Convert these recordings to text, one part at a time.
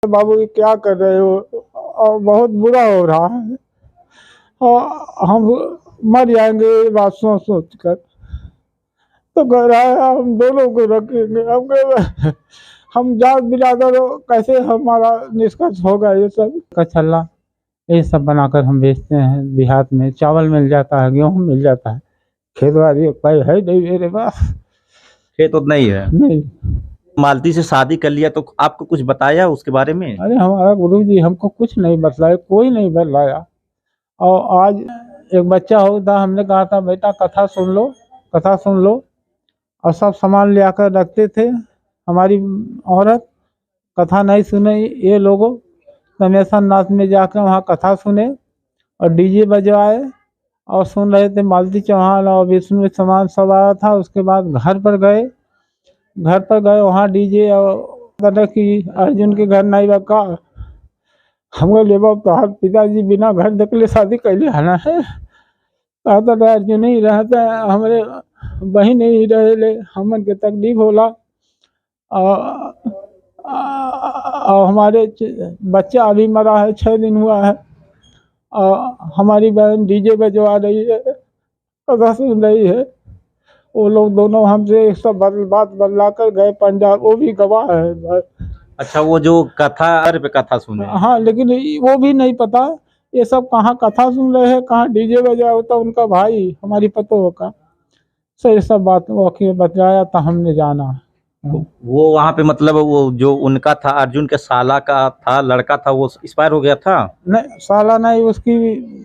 बाबू ये क्या कर रहे हो, और बहुत बुरा हो रहा है और हम मर जाएंगे ये बात सोच सोच कर। तो कह रहा है हम दोनों को रखेंगे। हम जात बिरादर कैसे हमारा निष्कर्ष होगा। ये सब का छल्ला ये सब बनाकर हम बेचते हैं। देहात में चावल मिल जाता है, गेहूँ मिल जाता है। खेत वाली कोई है नहीं मेरे पास। खेत उतना ही है। नहीं। मालती से शादी कर लिया तो आपको कुछ बताया उसके बारे में? अरे हमारा गुरु जी हमको कुछ नहीं बतलाया, कोई नहीं बतलाया। और आज एक बच्चा होता, हमने कहा था बेटा कथा सुन लो, कथा सुन लो। और सब सामान ले आकर रखते थे। हमारी औरत कथा नहीं सुने ये लोगों, तमेसन नाथ में जाकर वहाँ कथा सुने और डीजे बजवाए और सुन रहे थे। मालती चौहान और विष्णु सामान सब आया था। उसके बाद घर पर गए वहाँ डीजे और कहते कि अर्जुन के घर नहीं रखा। हमको ले तोहार पिताजी बिना घर देखले शादी कैले आना है। कहता था अर्जुन ही रहता हमारे बहन नहीं रहे ले, हमन के तकलीफ होला। और हमारे बच्चा अभी मरा है, 6 दिन हुआ है। और हमारी बहन डीजे बजवा रही है, कथा सुन रही है। वो लोग दोनों हमसे सब बात बदला कर गए पंजाब, वो भी गवाह है। अच्छा, वो जो कथा पे कथा सुने? हाँ, लेकिन वो भी नहीं पता ये सब कहाँ कथा सुन रहे हैं, कहाँ डीजे बजा होता। उनका भाई हमारी पतोह का सही सब बात वो बताया था, हमने जाना। तो वो वहाँ पे मतलब वो जो उनका था अर्जुन के साला का था, लड़का था, वो एक्सपायर हो गया था? नहीं, साला नहीं, उसकी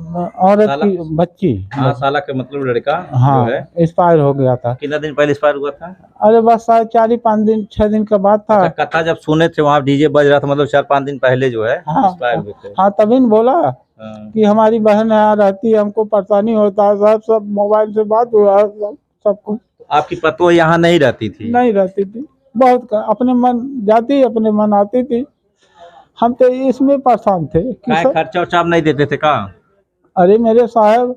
औरत की बच्ची। हाँ, साला के मतलब लड़का। हाँ, जो है एक्सपायर हो गया था। कितना दिन पहले एक्सपायर हुआ था? अरे बस 4-5 दिन 6 दिन के बाद था। अच्छा, कथा जब सुने थे वहाँ डीजे बज रहा था, मतलब 4-5 दिन पहले जो है एक्सपायर हुए थे। हाँ, तभी न बोला कि हमारी बहन यहाँ रहती है, हमको परेशानी होता है। सब मोबाइल से बात हुआ सब कुछ। आपकी पतोह यहाँ नहीं रहती थी? नहीं रहती थी, बहुत अपने मन जाती, अपने मन आती थी। हम तो इसमें परेशान थे कि खर्चा उर्चा आप नहीं देते थे का? अरे मेरे साहब,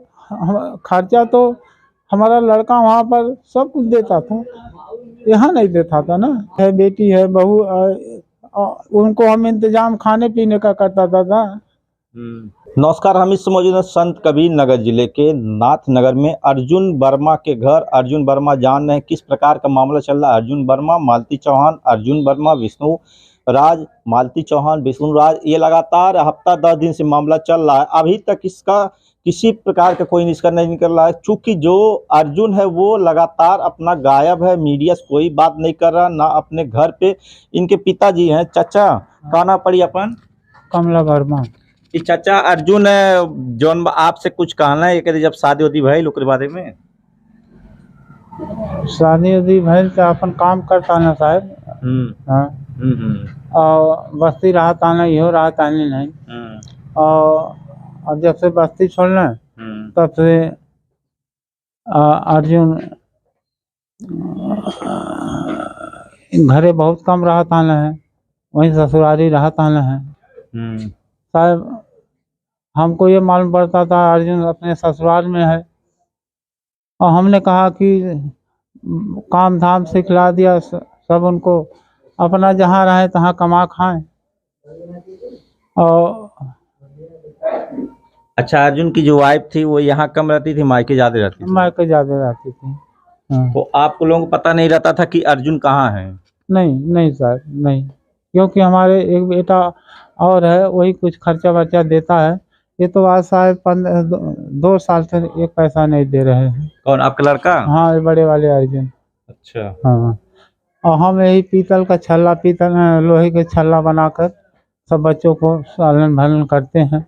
खर्चा तो हमारा लड़का वहाँ पर सब कुछ देता था, यहाँ नहीं देता था ना। है बेटी है बहू, उनको हम इंतजाम खाने पीने का करता था। नमस्कार, हम इस मौजूद हैं संत कबीर नगर जिले के नाथ नगर में अर्जुन वर्मा के घर। अर्जुन वर्मा जान रहे हैं किस प्रकार का मामला चल रहा है। अर्जुन वर्मा, मालती चौहान, अर्जुन वर्मा, विष्णु राज, मालती चौहान, विष्णु राज, ये लगातार हफ्ता 10 दिन से मामला चल रहा है। अभी तक इसका किसी प्रकार का कोई निष्कर्ष नहीं निकल रहा है। चूंकि जो अर्जुन है वो लगातार अपना गायब है, मीडिया से कोई बात नहीं कर रहा, ना अपने घर पे। इनके पिताजी हैं, चाचा कहना पड़ी अपन कमला वर्मा। चाचा अर्जुन जौन आपसे कुछ कहना है कि जब शादी होती भाई लोग के बारे में? शादी उदी भैल तो अपन काम करता ना साहब। हाँ। और बस्ती रहा था ना, इहो रहा था नहीं। और जब से बस्ती छोड़ना तब से अर्जुन घरे बहुत कम रहा था ना है, वहीं ससुरारी रहा था ना है। साहब हमको ये मालूम पड़ता था अर्जुन अपने ससुराल में है। और हमने कहा कि काम धाम सिखला दिया सब उनको, अपना जहाँ रहे तहाँ कमा खाएं। और अच्छा, अर्जुन की जो वाइफ थी वो यहाँ कम रहती थी, मायके ज्यादा रहती थी? मायके ज्यादा रहती थी। तो आप लोगों को पता नहीं रहता था कि अर्जुन कहाँ है? नहीं सर, नहीं, क्योंकि हमारे एक बेटा और है, वही कुछ खर्चा वर्चा देता है। ये तो आज साहब 2 साल से एक पैसा नहीं दे रहे हैं। कौन, आपका लड़का? हाँ, ये बड़े वाले अर्जुन। अच्छा। हाँ, और हम यही पीतल का छल्ला, लोहे के छल्ला बनाकर सब बच्चों को सालन भरण करते हैं।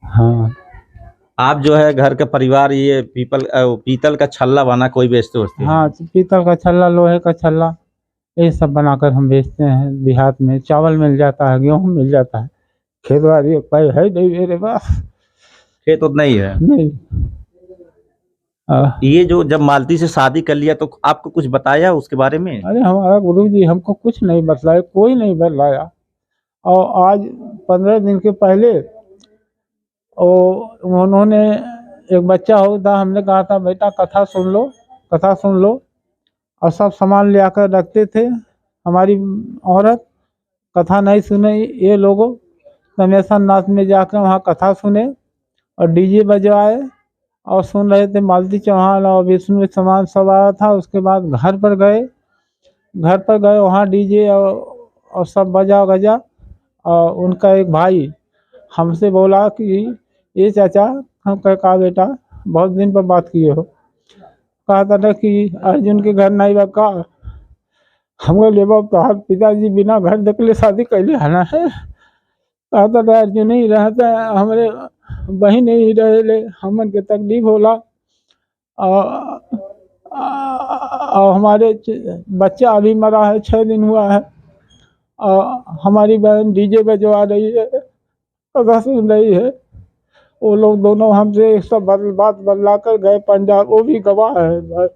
हाँ, आप जो है घर का परिवार ये पीतल का छल्ला बना कोई बेचते होते हैं? हाँ, पीतल का छल्ला, लोहे का छल्ला, ये सब बनाकर हम बेचते हैं। देहात में चावल मिल जाता है, गेहूँ मिल जाता है। खेत वाली कोई है नहीं मेरे पास। खेत उतना ही है। नहीं। ये जो जब मालती से शादी कर लिया तो आपको कुछ बताया उसके बारे में? अरे हमारा गुरु जी हमको कुछ नहीं बतलाया, कोई नहीं बतलाया। और आज 15 दिन के पहले उन्होंने एक बच्चा होता, हमने कहा था बेटा कथा सुन लो, कथा सुन लो। और सब सामान ले आकर रखते थे। हमारी औरत कथा नहीं सुने ये लोगों। तमेश्वर नाथ में जाकर वहाँ कथा सुने और डीजे बजवाए और सुन रहे थे। मालती चौहान और विष्णु समान सब आया था। उसके बाद घर पर गए वहाँ डीजे और सब बजा गजा। और उनका एक भाई हमसे बोला कि ये चाचा, हम कहा बेटा बहुत दिन पर बात किए हो, कहा था कि अर्जुन के घर नहीं रखा। हमको ले बाप तो पिताजी बिना घर देखले शादी कैले आना है। कहा था अर्जुन नहीं रहता, हमारे बहन नहीं रहे, हमन के तकलीफ होला। और हमारे बच्चा अभी मरा है, 6 दिन हुआ है। और हमारी बहन डीजे बजवा रही है, कथा सुन रही है। वो लोग दोनों हमसे सब बात बदला कर गए पंजाब, वो भी गवाह है।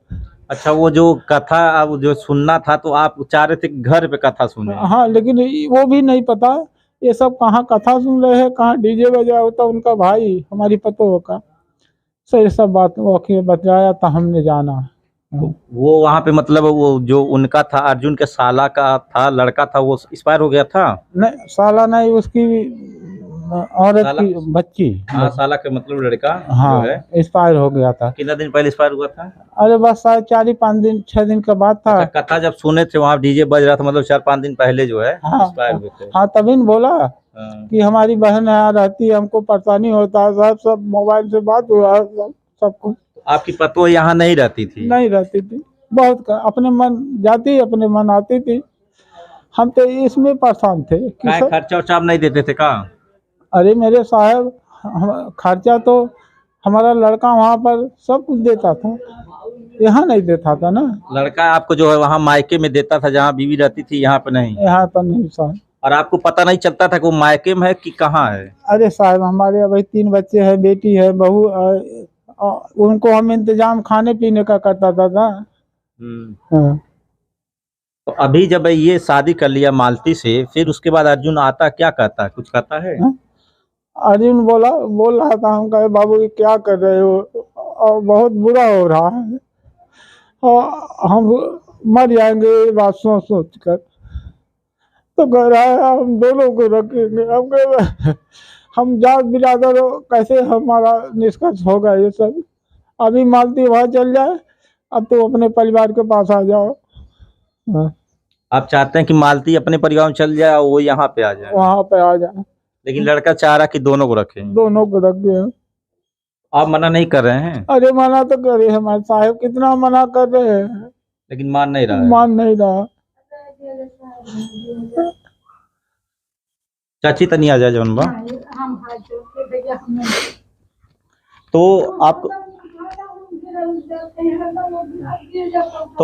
अच्छा, वो जो कथा अब जो सुनना था तो आप चाह रहे थे कि घर पे कथा सुने? हाँ, लेकिन वो भी नहीं पता ये सब कहाँ कथा सुन रहे हैं, कहाँ डीजे बजा होता। उनका भाई हमारी पतोह का सही सब बात वो बताया था, हमने जाना। वो वहाँ पे मतलब वो जो उनका था अर्जुन के साला का था, लड़का था, वो एक्सपायर हो गया था? नहीं, साला नहीं, उसकी औरत साला? की बच्ची। हाँ, साला के मतलब लड़का हाँ, जो है एक्सपायर हो गया था। कितना दिन पहले एक्सपायर हुआ था? अरे बस 4-5 दिन 6 दिन के बाद था। अच्छा, कथा जब सुने थे वहाँ डीजे बज रहा था, मतलब 4-5 दिन पहले जो है हाँ, एक्सपायर हुए थे। हाँ, तभी न बोला हाँ। कि हमारी बहन यहाँ रहती है, हमको परेशानी होता है। सब मोबाइल से बात हुआ, सब कुछ। आपकी पतोह यहाँ नहीं रहती थी? नहीं रहती थी, बहुत अपने मन जाती, अपने मन आती थी। हम तो इसमें परेशान थे कि क्या खर्चा उर्चा आप नहीं देते थे का? अरे मेरे साहब, खर्चा तो हमारा लड़का वहाँ पर सब कुछ देता था, यहाँ नहीं देता था ना। लड़का आपको जो है वहाँ मायके में देता था जहाँ बीवी रहती थी, यहाँ पे नहीं? यहाँ पर नहीं साहब। और आपको पता नहीं चलता था कि वो मायके में है कि कहाँ है? अरे साहब, हमारे अभी 3 बच्चे हैं, बेटी है, बहू। उनको हम इंतजाम खाने पीने का करता था। हाँ। तो अभी जब ये शादी कर लिया मालती से, फिर उसके बाद अर्जुन आता क्या कहता है, कुछ कहता है? अर्जुन बोल रहा था, हम कहे बाबू ये क्या कर रहे हो, और बहुत बुरा हो रहा है, और हम मर जाएंगे ये बात सोच कर। तो कह रहा है हम दोनों को रखेंगे। हम जात बिरादर हो, कैसे हमारा निष्कर्ष होगा ये सब। अभी मालती वहाँ चल जाए, अब तो अपने परिवार के पास आ जाओ। हाँ। आप चाहते हैं कि मालती अपने परिवार में चल जाए और वो यहाँ पे आ जाए? वहाँ पे आ जाए, लेकिन लड़का चाह रहा कि दोनों को रखें। दोनों को रखे। आप मना नहीं कर रहे हैं? अरे मना तो करे हमारे साहब, कितना मना कर रहे हैं, लेकिन मान नहीं रहा है। मान नहीं रहा। चाची तनी आ जाए जनबा। तो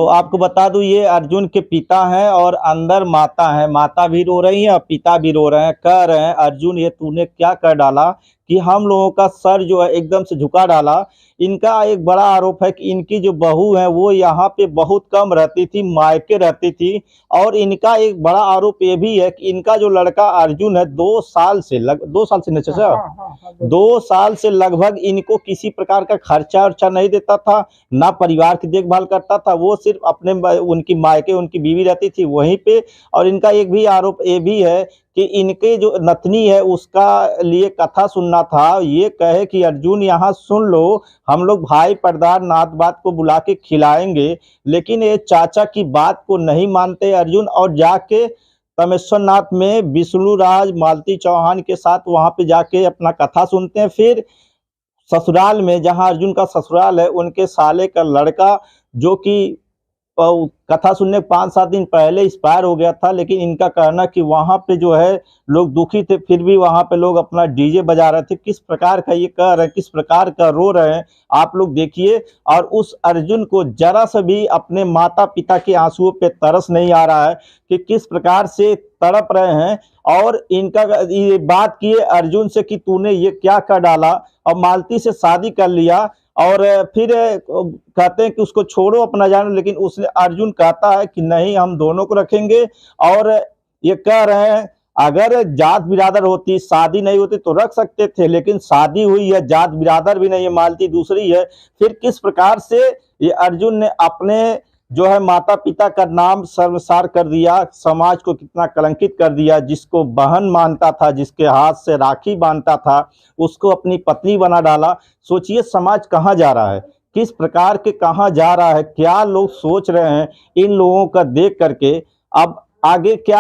आपको बता दूं, ये अर्जुन के पिता हैं और अंदर माता है। माता भी रो रही है और पिता भी रो रहे हैं, कह रहे हैं अर्जुन ये तूने क्या कर डाला कि हम लोगों का सर जो है एकदम से झुका डाला। इनका एक बड़ा आरोप है कि इनकी जो बहू है वो यहाँ पे बहुत कम रहती थी, मायके रहती थी। और इनका एक बड़ा आरोप ये भी है कि इनका जो लड़का अर्जुन है 2 साल से 2 साल से नहीं चाचा, 2 साल से लगभग इनको किसी प्रकार का खर्चा वर्चा नहीं देता था, ना परिवार की देखभाल करता था। वो सिर्फ अपने उनकी मायके उनकी बीवी रहती थी वहीं पे। और इनका एक भी आरोप ये भी है कि इनके जो नतनी है उसका लिए कथा सुनना था। ये कहे कि अर्जुन यहाँ सुन लो, हम लोग भाई परदार नाथ बात को बुला के खिलाएंगे। लेकिन ये चाचा की बात को नहीं मानते अर्जुन, और जाके तमेश्वर नाथ में विष्णु राज मालती चौहान के साथ वहाँ पे जाके अपना कथा सुनते हैं। फिर ससुराल में, जहाँ अर्जुन का ससुराल है, उनके साले का लड़का जो कि कथा सुनने 5-7 दिन पहले एक्सपायर हो गया था। लेकिन इनका कहना कि वहाँ पे जो है लोग दुखी थे, फिर भी वहाँ पे लोग अपना डीजे बजा रहे थे। किस प्रकार का ये कह रहे हैं, किस प्रकार का रो रहे हैं, आप लोग देखिए। और उस अर्जुन को जरा सा भी अपने माता पिता के आंसुओं पे तरस नहीं आ रहा है कि किस प्रकार से तड़प रहे हैं। और इनका ये बात किए अर्जुन से कि तूने ये क्या कर डाला, और मालती से शादी कर लिया, और फिर कहते हैं कि उसको छोड़ो अपना जानो। लेकिन उसने अर्जुन कहता है कि नहीं, हम दोनों को रखेंगे। और ये कह रहे हैं अगर जात बिरादर होती, शादी नहीं होती तो रख सकते थे, लेकिन शादी हुई है, जात बिरादर भी नहीं है, मालती दूसरी है। फिर किस प्रकार से ये अर्जुन ने अपने जो है माता पिता का नाम शर्मसार कर दिया, समाज को कितना कलंकित कर दिया। जिसको बहन मानता था, जिसके हाथ से राखी बांधता था, उसको अपनी पत्नी बना डाला। सोचिए समाज कहाँ जा रहा है, किस प्रकार के कहाँ जा रहा है, क्या लोग सोच रहे हैं इन लोगों का देख करके। अब आगे क्या